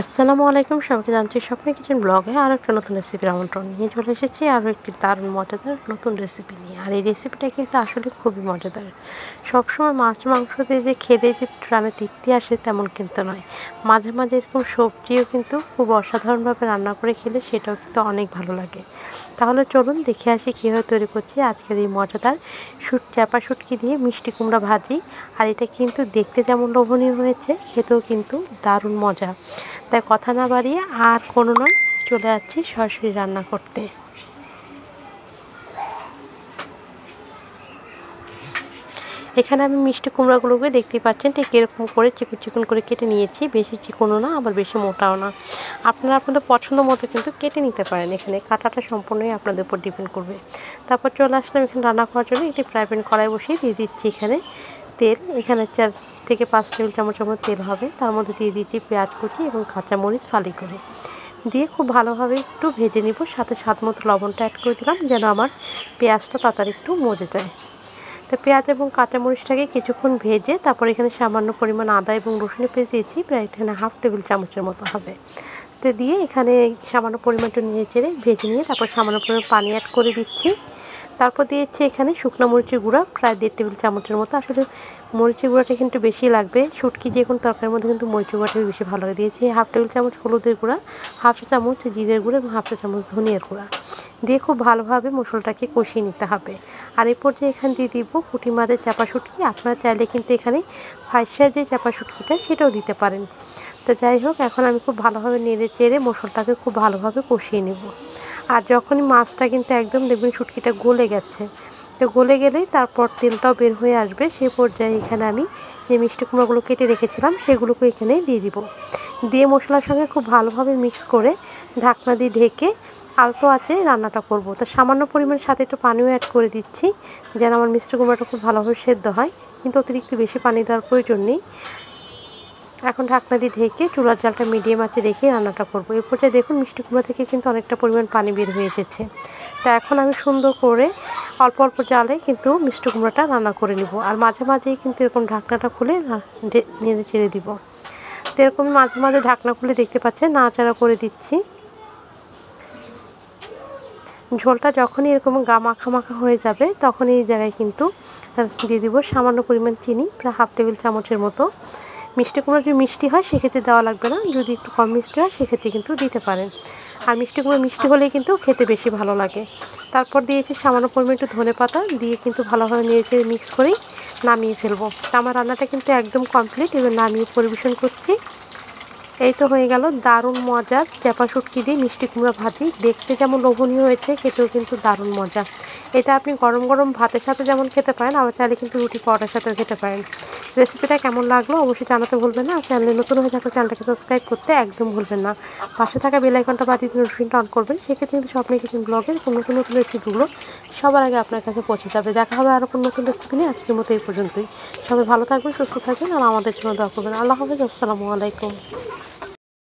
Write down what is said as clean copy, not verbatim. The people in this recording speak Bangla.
আসসালামু আলাইকুম, সবাইকে জানছি স্বপ্নের কিচেন ব্লগে আর একটা নতুন রেসিপির আমন্ত্রণ নিয়ে চলে এসেছি। আরও একটি দারুণ মজাদার নতুন রেসিপি নিয়ে। আর এই রেসিপিটা কিন্তু আসলে খুবই মজাদার। সবসময় মাছ মাংস দিয়ে যে খেলে যে রান্না তৃপ্তি আসে তেমন কিন্তু নয়, মাঝে মাঝে এরকম সবজিও কিন্তু খুব অসাধারণভাবে রান্না করে খেলে সেটাও কিন্তু অনেক ভালো লাগে। তাহলে চলুন দেখে আসি কীভাবে তৈরি করছি আজকের এই মজাদার চাপা শুটকি দিয়ে মিষ্টি কুমড়া ভাজি। আর এটা কিন্তু দেখতে যেমন লোভনীয় হয়েছে, খেতেও কিন্তু দারুণ মজা। তাই কথা না বাড়িয়ে আর কোনো নয়, চলে যাচ্ছি সরাসরি রান্না করতে। এখানে আমি মিষ্টি কুমড়াগুলোকে দেখতেই পাচ্ছেন ঠিক এরকম করে চিকন চিকন করে কেটে নিয়েছি। বেশি চিকনও না আবার বেশি মোটাও না। আপনারা আপনাদের পছন্দ মতো কিন্তু কেটে নিতে পারেন। এখানে কাটাটা সম্পূর্ণই আপনাদের উপর ডিপেন্ড করবে। তারপর চলে আসলাম এখানে রান্না করার জন্য একটি ফ্রাই প্যান কড়াই বসিয়ে দিয়ে দিচ্ছি এখানে তেল। এখানে 4 থেকে 5 টেবিল চামচের মতো তেল হবে। তার মধ্যে দিয়ে দিচ্ছি পেঁয়াজ কুচি এবং কাঁচামরিচ ফালি করে দিয়ে খুব ভালোভাবে একটু ভেজে নিব। সাথে স্বাদ মতো লবণটা অ্যাড করে দিলাম যেন আমার পেঁয়াজটা তাড়াতাড়ি একটু মজে যায়। তো পেঁয়াজ এবং কাঁচামরিচটাকে কিছুক্ষণ ভেজে তারপর এখানে সামান্য পরিমাণ আদা এবং রসুনের পেস্ট দিয়েছি, প্রায় এখানে হাফ টেবিল চামচের মতো হবে। তো দিয়ে এখানে সামান্য পরিমাণটা নিয়ে চেড়ে ভেজে নিয়ে তারপর সামান্য পরিমাণ পানি অ্যাড করে দিচ্ছি। তারপর দিয়েছি এখানে শুকনো মরিচের গুঁড়া প্রায় 1.5 টেবিল চামচের মতো। আসলে মরিচের গুঁড়াটা কিন্তু বেশি লাগবে, শুটকি যে কোনো তরকারির মধ্যে কিন্তু মরিচের গুঁড়াটা বেশি ভালো লাগে। দিয়েছি হাফ টেবিল চামচ হলুদের গুঁড়া, হাফ চা চামচ জিরের গুঁড়া এবং হাফ চা চামচ ধনিয়ার গুঁড়া দিয়ে খুব ভালোভাবে মশলাটাকে কষিয়ে নিতে হবে। আর এই পর্যায়ে এখানে দিয়ে দিব পুঁটি মাছের চাপা শুটকি। আপনারা চাইলে কিন্তু এখানে ফাইসা যে চাপা শুটকিটা সেটাও দিতে পারেন। তো যাই হোক, এখন আমি খুব ভালোভাবে নেড়ে চেড়ে মশলাটাকে খুব ভালোভাবে কষিয়ে নেব। আর যখনই মাছটা কিন্তু একদম দেখবেন শুটকিটা গলে গেছে, তো গলে গেলেই তারপর তেলটাও বের হয়ে আসবে, সে পর্যায়ে এখানে আমি যে মিষ্টি কুমড়োগুলো কেটে রেখেছিলাম সেগুলোকে এখানে দিয়ে দিব। দিয়ে মশলার সঙ্গে খুব ভালোভাবে মিক্স করে ঢাকনা দিয়ে ঢেকে অল্প আঁচে রান্নাটা করব। তো সামান্য পরিমাণের সাথে একটু পানিও অ্যাড করে দিচ্ছি যেন আমার মিষ্টি কুমড়োটা খুব ভালোভাবে সেদ্ধ হয়, কিন্তু অতিরিক্ত বেশি পানি দেওয়ার প্রয়োজন নেই। এখন ঢাকনা দিয়ে ঢেকে চুলার জালটা মিডিয়াম আঁচে রেখে রান্নাটা করব। এই পর্যায়ে দেখুন মিষ্টি কুমড়া থেকে কিন্তু অনেকটা পরিমাণ পানি বের হয়ে এসেছে। তা এখন আমি সুন্দর করে অল্প অল্প জালে কিন্তু মিষ্টি কুমড়াটা রান্না করে নিব। আর মাঝে মাঝেই কিন্তু এরকম ঢাকনাটা খুলে নেড়ে চেড়ে দিব। তো এরকম মাঝে মাঝে ঢাকনা খুলে দেখতে পাচ্ছেন নাড়াচাড়া করে দিচ্ছি। ঝোলটা যখনই এরকম মাখা মাখা হয়ে যাবে তখন এই জায়গায় কিন্তু দিয়ে দিব সামান্য পরিমাণ চিনি, প্রায় হাফ টেবিল চামচের মতো। মিষ্টি কুমড়া যদি মিষ্টি হয় সেক্ষেত্রে দেওয়া লাগবে না, যদি একটু কম মিষ্টি হয় সেক্ষেত্রে কিন্তু দিতে পারেন। আর মিষ্টি কুমড়া মিষ্টি হলেই কিন্তু খেতে বেশি ভালো লাগে। তারপর দিয়েছি সামান্য পরিমাণ একটু ধনেপাতা দিয়ে কিন্তু ভালোভাবে নেড়ে মিক্স করেই নামিয়ে ফেলবো। আমার রান্নাটা কিন্তু একদম কমপ্লিট, এবার নামিয়ে পরিবেশন করছি। এই তো হয়ে গেল দারুণ মজার চাপা শুটকি দিয়ে মিষ্টি কুমড়া ভাজি। দেখতে যেমন লোভনীয় হয়েছে, খেতেও কিন্তু দারুণ মজা। এটা আপনি গরম গরম ভাতের সাথে যেমন খেতে পারেন, আবার চাইলে কিন্তু রুটি পরোটার সাথেও খেতে পারেন। রেসিপিটা কেমন লাগলো অবশ্যই জানাতে ভুলবেন না। আর চ্যানেলে নতুন হয়ে থাকলে চ্যানেলটাকে সাবস্ক্রাইব করতে একদম ভুলবেন না। পাশে থাকা বেল আইকনটা বাজিয়ে নোটিফিকেশনটা অন করবেন, সেক্ষেত্রে কিন্তু স্বপ্নের কিচেন ব্লগের নতুন নতুন রেসিপিগুলো সবার আগে আপনার কাছে পৌঁছে যাবে। দেখা হবে আরও কোনো নতুন রেসিপি নিয়ে। আজকের মতো এই পর্যন্তই। সবাই ভালো থাকবেন, সুস্থ থাকবেন আর আমাদের জন্য দোয়া করবেন। আল্লাহ হাফেজ, আসসালামু আলাইকুম।